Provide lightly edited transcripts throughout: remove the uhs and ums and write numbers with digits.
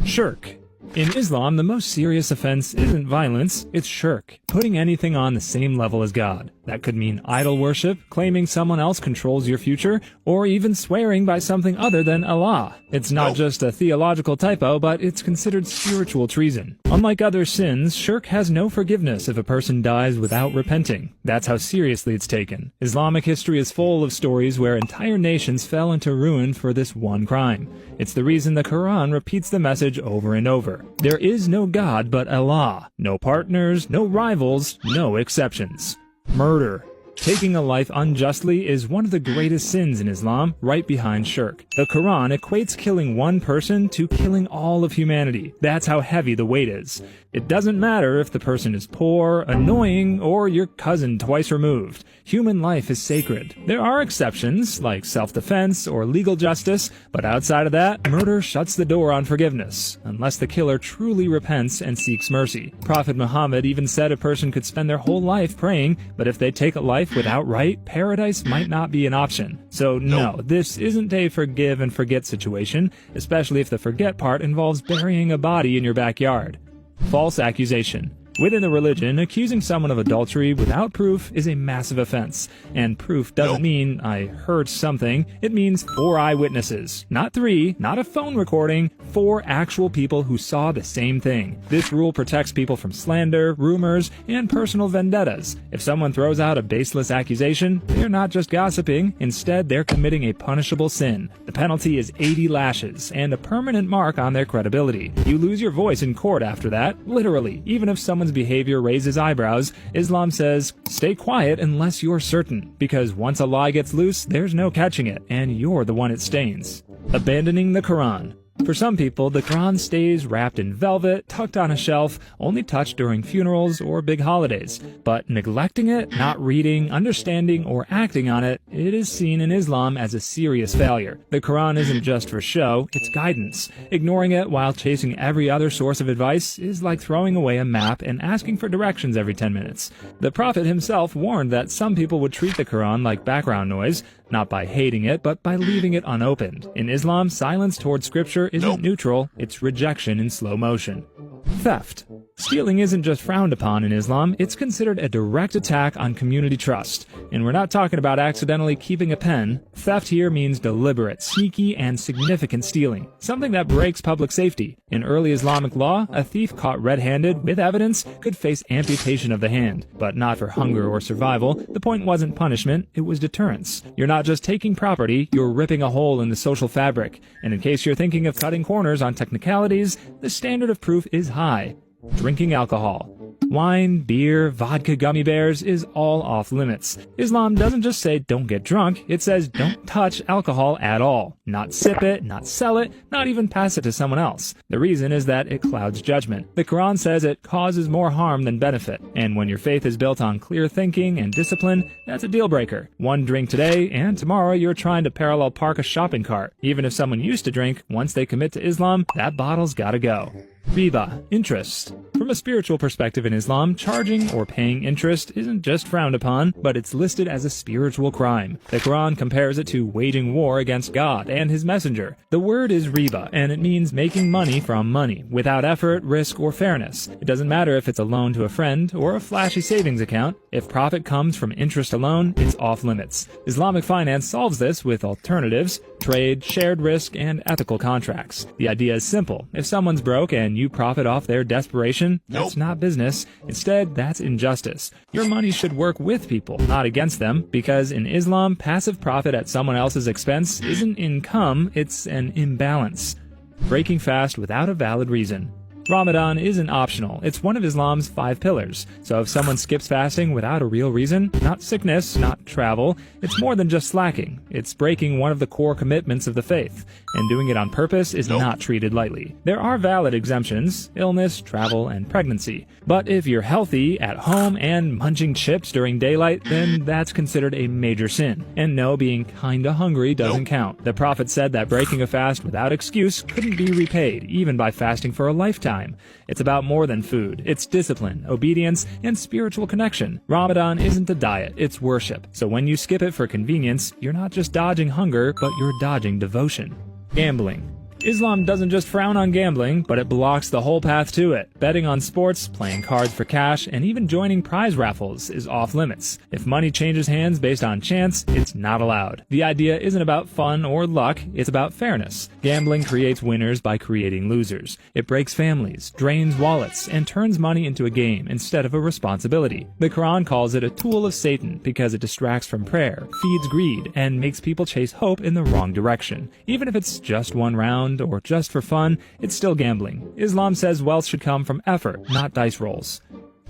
Shirk. In Islam, the most serious offense isn't violence, it's shirk, putting anything on the same level as God. That could mean idol worship, claiming someone else controls your future, or even swearing by something other than Allah. It's not just a theological typo, but it's considered spiritual treason. Unlike other sins, shirk has no forgiveness if a person dies without repenting. That's how seriously it's taken. Islamic history is full of stories where entire nations fell into ruin for this one crime. It's the reason the Quran repeats the message over and over. There is no God but Allah. No partners, no rivals, no exceptions. Murder. Taking a life unjustly is one of the greatest sins in Islam, right behind shirk. The Quran equates killing one person to killing all of humanity. That's how heavy the weight is. It doesn't matter if the person is poor, annoying, or your cousin twice removed. Human life is sacred. There are exceptions, like self-defense or legal justice, but outside of that, murder shuts the door on forgiveness, unless the killer truly repents and seeks mercy. Prophet Muhammad even said a person could spend their whole life praying, but if they take a life without right, paradise might not be an option. So no, this isn't a forgive and forget situation, especially if the forget part involves burying a body in your backyard. False accusation. Within the religion, accusing someone of adultery without proof is a massive offense. And proof doesn't mean I heard something. It means 4 eyewitnesses. Not 3, not a phone recording, 4 actual people who saw the same thing. This rule protects people from slander, rumors, and personal vendettas. If someone throws out a baseless accusation, they're not just gossiping. Instead, they're committing a punishable sin. The penalty is 80 lashes and a permanent mark on their credibility. You lose your voice in court after that, literally, even if someone's behavior raises eyebrows. Islam says, stay quiet unless you're certain, because once a lie gets loose, there's no catching it, and you're the one it stains. Abandoning the Quran. For some people, the Quran stays wrapped in velvet, tucked on a shelf, only touched during funerals or big holidays. But neglecting it, not reading, understanding, or acting on it, it is seen in Islam as a serious failure. The Quran isn't just for show, it's guidance. Ignoring it while chasing every other source of advice is like throwing away a map and asking for directions every 10 minutes. The Prophet himself warned that some people would treat the Quran like background noise, not by hating it, but by leaving it unopened. In Islam, silence toward scripture isn't neutral, it's rejection in slow motion. Theft. Stealing isn't just frowned upon in Islam, it's considered a direct attack on community trust. And we're not talking about accidentally keeping a pen. Theft here means deliberate, sneaky, and significant stealing, something that breaks public safety. In early Islamic law, a thief caught red-handed with evidence could face amputation of the hand, but not for hunger or survival. The point wasn't punishment, it was deterrence. You're not just taking property, you're ripping a hole in the social fabric. And in case you're thinking of cutting corners on technicalities, the standard of proof is high. Drinking alcohol. Wine, beer, vodka, gummy bears is all off limits. Islam doesn't just say don't get drunk, it says don't touch alcohol at all. Not sip it, not sell it, not even pass it to someone else. The reason is that it clouds judgment. The Quran says it causes more harm than benefit. And when your faith is built on clear thinking and discipline, that's a deal breaker. One drink today, and tomorrow you're trying to parallel park a shopping cart. Even if someone used to drink, once they commit to Islam, that bottle's gotta go. Riba, interest. From a spiritual perspective in Islam, charging or paying interest isn't just frowned upon, but it's listed as a spiritual crime. The Quran compares it to waging war against God and his messenger. The word is riba, and it means making money from money, without effort, risk, or fairness. It doesn't matter if it's a loan to a friend or a flashy savings account. If profit comes from interest alone, it's off limits. Islamic finance solves this with alternatives: trade, shared risk, and ethical contracts. The idea is simple. If someone's broke and you profit off their desperation, that's not business. Instead, that's injustice. Your money should work with people, not against them, because in Islam, passive profit at someone else's expense isn't income, it's an imbalance. Breaking fast without a valid reason. Ramadan isn't optional, it's one of Islam's 5 pillars. So if someone skips fasting without a real reason, not sickness, not travel, it's more than just slacking. It's breaking one of the core commitments of the faith, and doing it on purpose is not treated lightly. There are valid exemptions: illness, travel, and pregnancy. But if you're healthy, at home, and munching chips during daylight, then that's considered a major sin. And no, being kinda hungry doesn't count. The Prophet said that breaking a fast without excuse couldn't be repaid, even by fasting for a lifetime. It's about more than food. It's discipline, obedience, and spiritual connection. Ramadan isn't a diet, it's worship. So when you skip it for convenience, you're not just dodging hunger, but you're dodging devotion. Gambling. Islam doesn't just frown on gambling, but it blocks the whole path to it. Betting on sports, playing cards for cash, and even joining prize raffles is off limits. If money changes hands based on chance, it's not allowed. The idea isn't about fun or luck, it's about fairness. Gambling creates winners by creating losers. It breaks families, drains wallets, and turns money into a game instead of a responsibility. The Quran calls it a tool of Satan because it distracts from prayer, feeds greed, and makes people chase hope in the wrong direction. Even if it's just one round or just for fun, it's still gambling. Islam says wealth should come from effort, not dice rolls.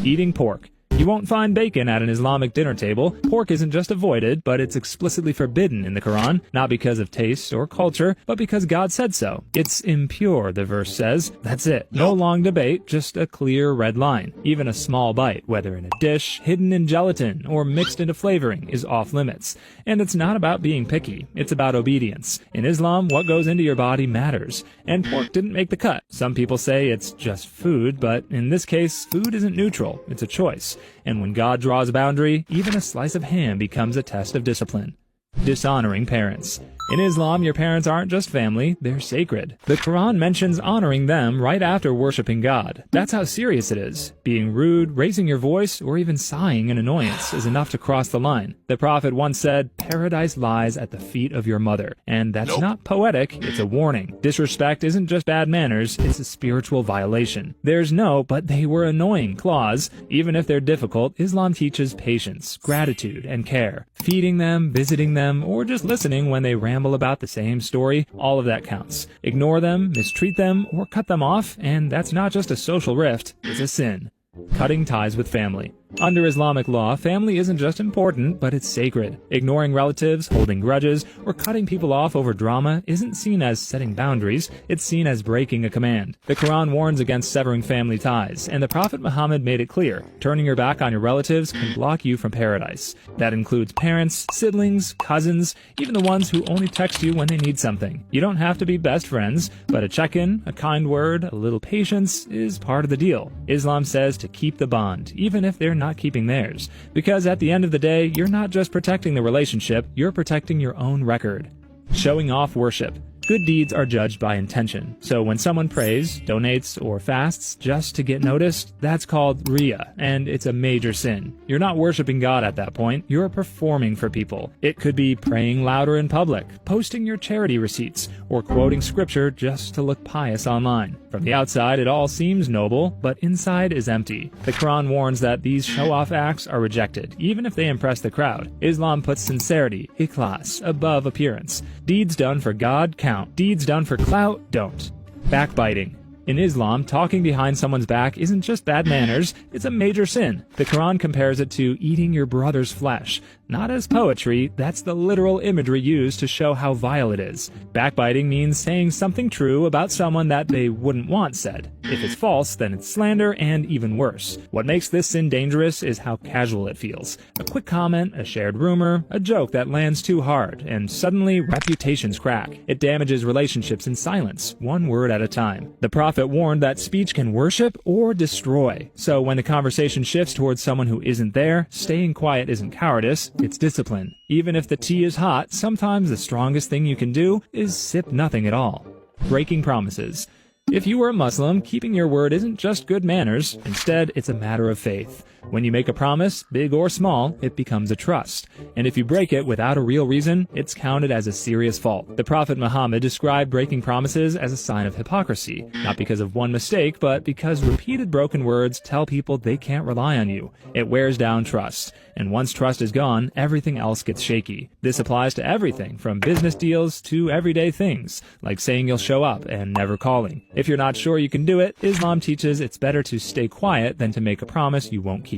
Eating pork. You won't find bacon at an Islamic dinner table. Pork isn't just avoided, but it's explicitly forbidden in the Quran, not because of taste or culture, but because God said so. It's impure, the verse says. That's it. No long debate, just a clear red line. Even a small bite, whether in a dish, hidden in gelatin, or mixed into flavoring, is off limits. And it's not about being picky. It's about obedience. In Islam, what goes into your body matters. And pork didn't make the cut. Some people say it's just food, but in this case, food isn't neutral. It's a choice. And when God draws a boundary, even a slice of ham becomes a test of discipline. Dishonoring parents. In Islam, your parents aren't just family, they're sacred. The Quran mentions honoring them right after worshiping God. That's how serious it is. Being rude, raising your voice, or even sighing in annoyance is enough to cross the line. The Prophet once said, "Paradise lies at the feet of your mother." And that's not poetic, it's a warning. Disrespect isn't just bad manners, it's a spiritual violation. There's no "but they were annoying" clause. Even if they're difficult, Islam teaches patience, gratitude, and care. Feeding them, visiting them, or just listening when they ramble about the same story, all of that counts. Ignore them, mistreat them, or cut them off, and that's not just a social rift, it's a sin. Cutting ties with family. Under Islamic law, family isn't just important, but it's sacred. Ignoring relatives, holding grudges, or cutting people off over drama isn't seen as setting boundaries, it's seen as breaking a command. The Quran warns against severing family ties, and the Prophet Muhammad made it clear, turning your back on your relatives can block you from paradise. That includes parents, siblings, cousins, even the ones who only text you when they need something. You don't have to be best friends, but a check-in, a kind word, a little patience is part of the deal. Islam says to keep the bond, even if they're not keeping theirs. Because at the end of the day, you're not just protecting the relationship, you're protecting your own record. Showing off worship. Good deeds are judged by intention. So when someone prays, donates, or fasts just to get noticed, that's called Riyah, and it's a major sin. You're not worshiping God at that point, you're performing for people. It could be praying louder in public, posting your charity receipts, or quoting scripture just to look pious online. From the outside, it all seems noble, but inside is empty. The Quran warns that these show-off acts are rejected, even if they impress the crowd. Islam puts sincerity, ikhlas, above appearance. Deeds done for God count. Deeds done for clout don't. Backbiting. In Islam, talking behind someone's back isn't just bad manners, it's a major sin. The Quran compares it to eating your brother's flesh. Not as poetry, that's the literal imagery used to show how vile it is. Backbiting means saying something true about someone that they wouldn't want said. If it's false, then it's slander and even worse. What makes this sin dangerous is how casual it feels. A quick comment, a shared rumor, a joke that lands too hard, and suddenly reputations crack. It damages relationships in silence, one word at a time. The Prophet warned that speech can worship or destroy. So when the conversation shifts towards someone who isn't there, staying quiet isn't cowardice, it's discipline. Even if the tea is hot, sometimes the strongest thing you can do is sip nothing at all. Breaking promises. If you are a Muslim, keeping your word isn't just good manners. Instead, it's a matter of faith. When you make a promise, big or small, it becomes a trust. And if you break it without a real reason, it's counted as a serious fault. The Prophet Muhammad described breaking promises as a sign of hypocrisy, not because of one mistake, but because repeated broken words tell people they can't rely on you. It wears down trust. And once trust is gone, everything else gets shaky. This applies to everything, from business deals to everyday things, like saying you'll show up and never calling. If you're not sure you can do it, Islam teaches it's better to stay quiet than to make a promise you won't keep.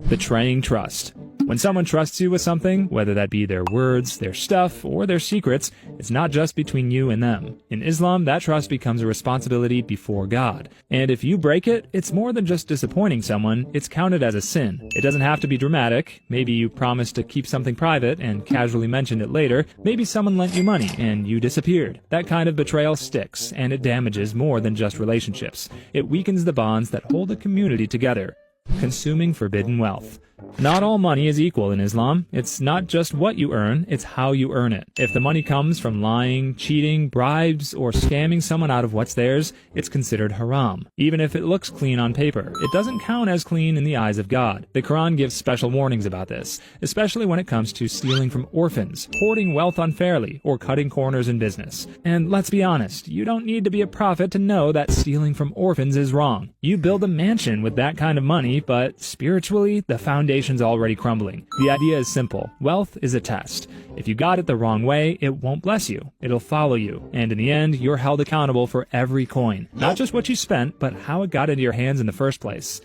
Betraying trust. When someone trusts you with something, whether that be their words, their stuff, or their secrets, it's not just between you and them. In Islam, that trust becomes a responsibility before God. And if you break it, it's more than just disappointing someone, it's counted as a sin. It doesn't have to be dramatic. Maybe you promised to keep something private and casually mentioned it later. Maybe someone lent you money and you disappeared. That kind of betrayal sticks, and it damages more than just relationships. It weakens the bonds that hold a community together. Consuming forbidden wealth. Not all money is equal in Islam. It's not just what you earn, it's how you earn it. If the money comes from lying, cheating, bribes, or scamming someone out of what's theirs, it's considered haram. Even if it looks clean on paper, it doesn't count as clean in the eyes of God. The Quran gives special warnings about this, especially when it comes to stealing from orphans, hoarding wealth unfairly, or cutting corners in business. And let's be honest, you don't need to be a prophet to know that stealing from orphans is wrong. You build a mansion with that kind of money, but spiritually, the foundation's already crumbling. The idea is simple. Wealth is a test. If you got it the wrong way, it won't bless you. It'll follow you. And in the end, you're held accountable for every coin. Not just what you spent, but how it got into your hands in the first place.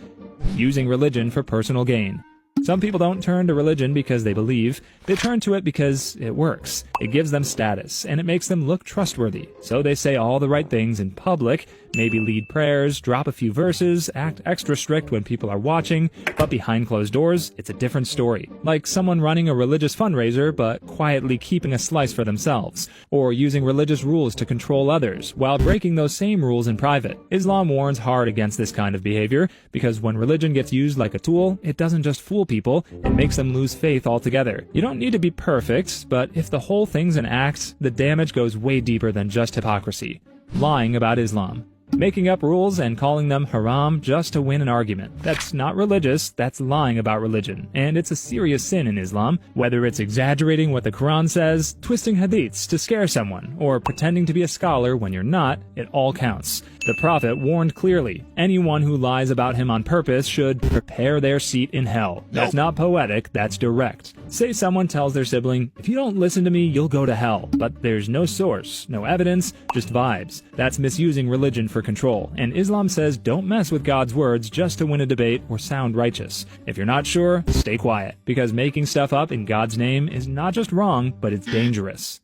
Using religion for personal gain. Some people don't turn to religion because they believe. They turn to it because it works. It gives them status, and it makes them look trustworthy. So they say all the right things in public, maybe lead prayers, drop a few verses, act extra strict when people are watching, but behind closed doors, it's a different story. Like someone running a religious fundraiser, but quietly keeping a slice for themselves, or using religious rules to control others, while breaking those same rules in private. Islam warns hard against this kind of behavior, because when religion gets used like a tool, it doesn't just fool people, it makes them lose faith altogether. You don't need to be perfect, but if the whole thing's an act, the damage goes way deeper than just hypocrisy. Lying about Islam. Making up rules and calling them haram just to win an argument. That's not religious, that's lying about religion. And it's a serious sin in Islam, whether it's exaggerating what the Quran says, twisting hadiths to scare someone, or pretending to be a scholar when you're not, it all counts. The Prophet warned clearly, anyone who lies about him on purpose should prepare their seat in hell. That's not poetic, that's direct. Say someone tells their sibling, if you don't listen to me, you'll go to hell. But there's no source, no evidence, just vibes. That's misusing religion for control. And Islam says don't mess with God's words just to win a debate or sound righteous. If you're not sure, stay quiet. Because making stuff up in God's name is not just wrong, but it's dangerous.